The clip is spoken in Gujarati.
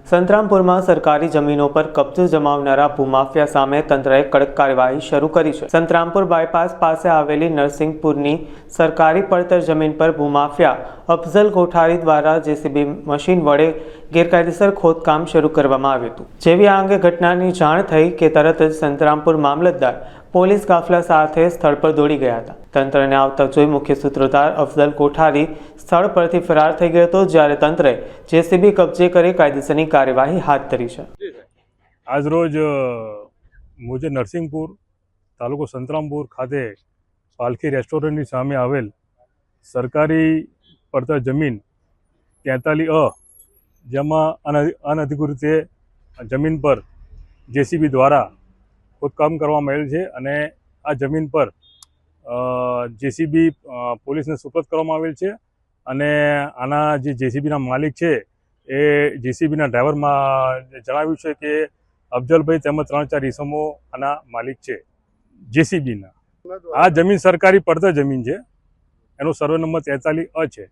સંતરામપુરમાં સરકારી જમીનો પર કબજો જમાવનારા ભૂમાફિયા સામે તંત્રએ કડક કાર્યવાહી શરૂ કરી છે। સંતરામપુર બાયપાસ પાસે આવેલી નરસિંહપુરની સરકારી પડતર જમીન પર ભૂમાફિયા અફઝલ કોઠારી દ્વારા જેસીબી મશીન વડે ગેરકાયદેસર ખોદકામ શરૂ કરવામાં આવ્યું હતું। જેવી આ અંગે ઘટનાની જાણ થઈ કે તરત જ સંતરામપુર મામલતદાર પોલીસ કાફલા સાથે સ્થળ પર દોડી ગયા હતા। તંત્રને આવતા જોઈ મુખ્ય સૂત્રધાર અફઝલ કોઠારી સ્થળ પરથી ફરાર થઈ ગયો હતો, જ્યારે તંત્રે જેસીબી કબજે કરી કાયદેસરની કાર્યવાહી હાથ ધરી છે। આજરોજ મુજે નરસિંહપુર તાલુકો સંતરામપુર ખાતે પાલખી રેસ્ટોરન્ટની સામે આવેલ સરકારી પડતર જમીન 43A જેમાં અનધિકૃત જમીન પર જેસીબી દ્વારા ખોદકામ કરવામાં આવેલ છે અને આ જમીન પર જેસીબી પોલીસને સુપરત કરવામાં આવેલ છે અને આના જે જેસીબીના માલિક છે એ જેસીબીના ડ્રાઈવરમાં જણાવ્યું છે કે અફઝલભાઈ તેમજ 3-4 ઈસમો આના માલિક છે જેસીબીના। આ જમીન સરકારી પડતર જમીન છે, એનો સર્વે નંબર 43A છે।